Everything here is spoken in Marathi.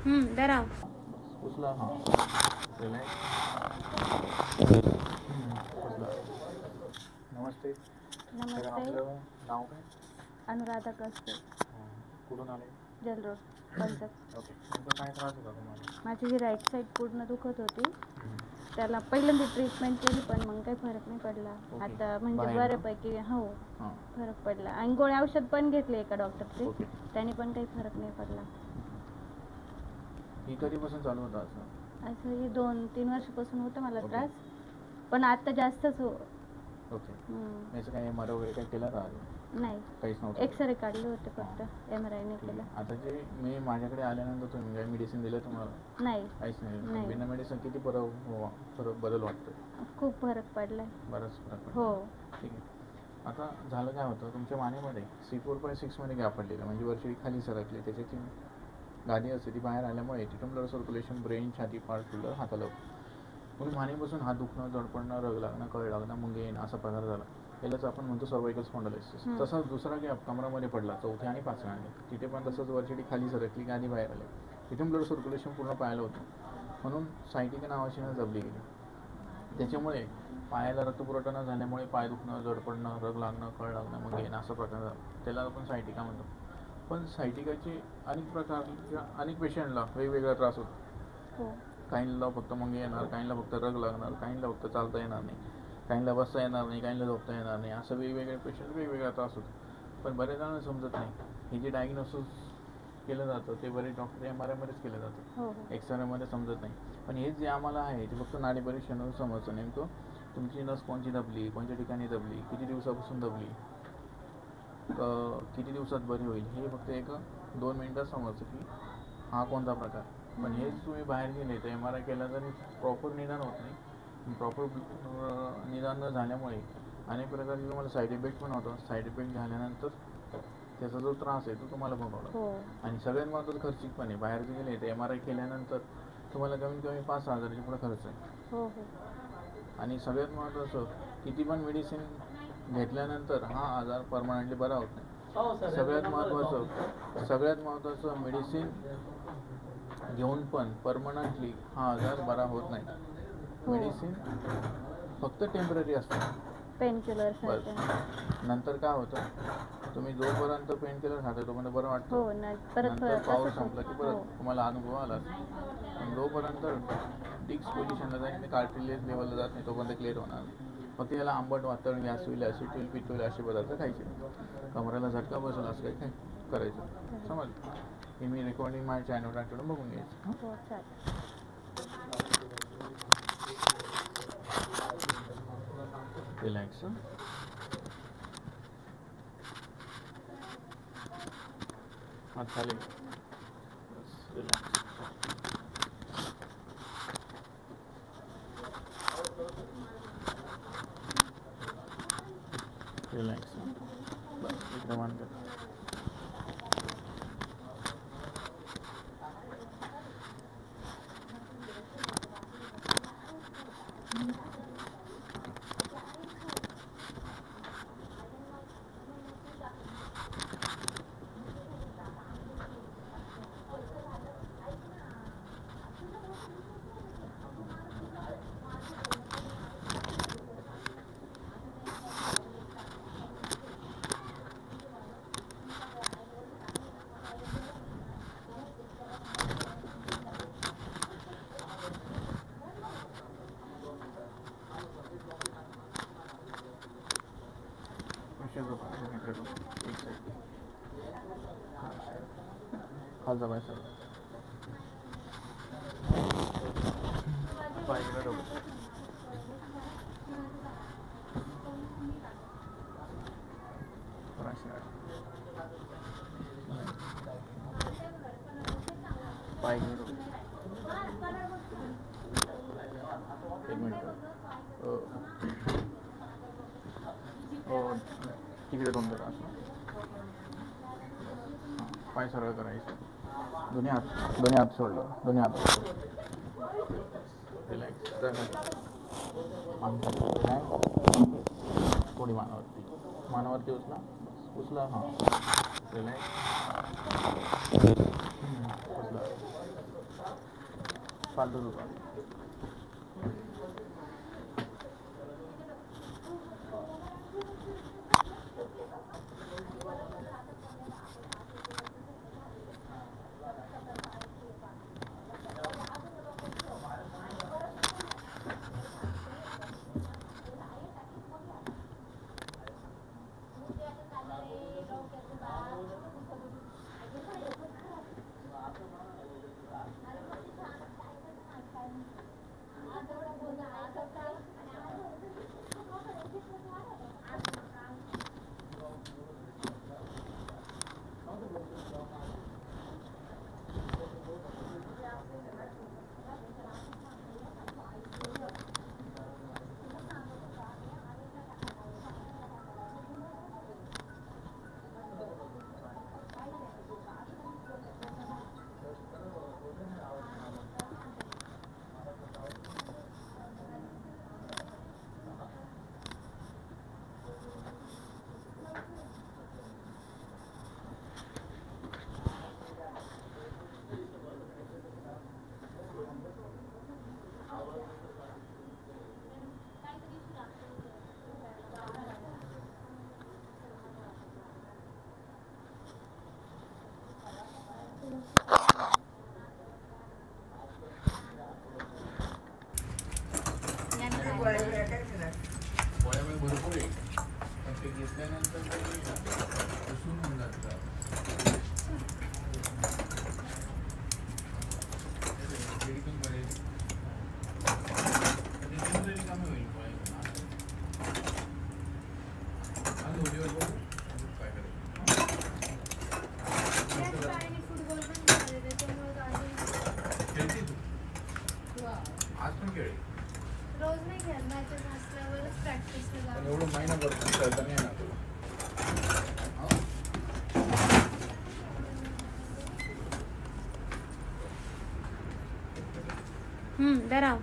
धरा. उचला. हां, रिलॅक्स. उचला. नमस्ते. तर नमस्ते. आपलं नाव काय? अनुराधा कसबे. कुठून आले? जलरोड पंचक. ओके. तुमचा काय त्रास होता तुम्हाला? माझी ही राईट साईड पूर्ण दुखत होती. त्याला पहिल्यांदा ट्रीटमेंट केली पण मग काही फरक नाही पडला. ओके. आता म्हणजे बाहेर ना? बऱ्यापैकी हो हां. फरक पडला. आणि गोळ्या औषध पण घेतले एका डॉक्टरचे. ओके. त्याने पण काही फरक नाही पडला. ही कधीपासून चालू होतं असं? असं ही 2-3 वर्षापासून होतं मला ओके. त्रास. पण आता जास्तच ओके. याचं काय MRI वगैरे काही केलं का? नाही. काहीच नव्हतं? एक्सरे काढले होते फक्त. MRI नाही केलं. आता जे मी माझ्याकडे आल्यानंतर तुम्ही काय मेडिसिन दिलं तुम्हाला? नाही. काहीच नाही. नाही. बिना मेडिसिन किती फरक बदल वाटतो? खूप फरक पडलाय. बराच फरक पडतो. हो. ठीक आहे. आता झालं काय होतं तुमच्या मानेमध्ये C4/6 मध्ये गॅप पडलेला म्हणजे वरची खाली सरकली. त्याच्याची गादी असते ती बाहेर आल्यामुळे तिथून ब्लड सर्क्युलेशन ब्रेन, छाती, पाठ, शोल्डर, हाताला म्हणून मानेपासून हात दुखणं, जडपडणं, रग लागणं, कळ लागणं, मुंगे येणं असा प्रकार झाला. यालाच आपण म्हणतो सर्वायकल स्पॉन्डिलायसिस. तसाच दुसरा गॅप कमरामध्ये पडला 4थ्या आणि 5व्या अंगात. तिथे पण तसंच वरची खाली सरकली, गादी बाहेर आली. तिथून ब्लड सर्क्युलेशन पूर्ण पायाला होतं. म्हणून सायटिका नावाची ना दबली गेली. त्याच्यामुळे पायाला रक्तपुरवठा न झाल्यामुळे पाय दुखणं, जडपडणं, रग लागणं, कळ लागणं, मुंगे येणं असा प्रकार झाला. त्याला आपण सायटिका म्हणतो. पण सायटिकाचे अनेक प्रकार किंवा अनेक पेशंटला वेगवेगळा त्रास होतो. काहींना फक्त मुंगे येणार, काहींना फक्त रग लागणार, काहींना फक्त चालता येणार नाही, काहींना बसता येणार नाही, काहींना झोपता येणार नाही. असं वेगवेगळे पेशंट वेगवेगळा त्रास होतो. पण बऱ्याच जणांना समजत नाही. हे जे डायग्नोसिस केलं जातं ते बरेच डॉक्टर MRI मध्येच केलं जातं. एक्सरेमध्ये समजत नाही. पण हे जे आम्हाला आहे ते फक्त नाडी परीक्षणावर समजतं. नेमकं तुमची नस कोणची दबली, कोणत्या ठिकाणी दबली, किती दिवसापासून दबली, किती दिवसात बरी होईल हे फक्त 1-2 मिनिटात समजतं की हा कोणता प्रकार. पण हेच तुम्ही बाहेर गेले तर MRI केला तरी प्रॉपर निदान होत नाही. प्रॉपर निदान न झाल्यामुळे अनेक प्रकारचे तुम्हाला साईड इफेक्ट पण होतं. साईड इफेक्ट झाल्यानंतर त्याचा जो त्रास आहे तो तुम्हाला भोगावा. आणि सगळ्यात महत्त्वाचं खर्चिक पण आहे. बाहेर गेले तर MRI केल्यानंतर तुम्हाला कमीत कमी 5-6 हजाराची पुढे खर्च आहे. आणि सगळ्यात महत्त्वाचं किती पण मेडिसिन घेतल्यानंतर हा आजार परमनंटली बरा होत नाही. सगळ्यात महत्त्वाचं मेडिसिन घेऊन पण परमनंटली हा आजार बरा होत नाही. मेडिसिन फक्त टेम्पररी असतं. पेनकिलर बस. नंतर काय होतं तुम्ही जोपर्यंत पेनकिलर खाता तोपर्यंत बरं वाटतं. नंतर पाऊस संपला की परत तुम्हाला अनुभव आला. पण जोपर्यंत डिक्स पोझिशनला जाईल कार्टिलेज लेवलला जात नाही तोपर्यंत क्लिअर होणार नाही. फक्त याला आंबट वातावरण, गॅस होईल, ॲसिड होईल, पित्त होईल असे पदार्थ खायचे. कमरेला झटका बसेल असं काही करायचं. समजलं? हे मी रेकॉर्डिंग माझ्या चॅनल टाकून बघून घ्यायचं. रिलॅक्स. हात खाली. रिलॅक्स. रिलॅक्स. बस इकडे मान कर. खालचा पाय सर पाय इकडे डोकं. पाय इकडे डोकं. एक मिनिट. तिकडे तोंड करा असं. पाय सरळ करायचं. दोन्ही हात सोडलं. दोन्ही हात रिलॅक्स. थोडी मानावरती उचला. हां रिलॅक्स. कसला फालतूच होता. पोळ्यामध्ये भरपूर आहे, पण ते घेतल्यानंतर पुसून होऊन जातं. कमी होईल काय खेळते तू आज पण खेळ रोज नाही खेळत, मॅचेस असल्यावरच प्रॅक्टिसला पण एवढं महिनाभर खेळता नाही येणार तुला. दराव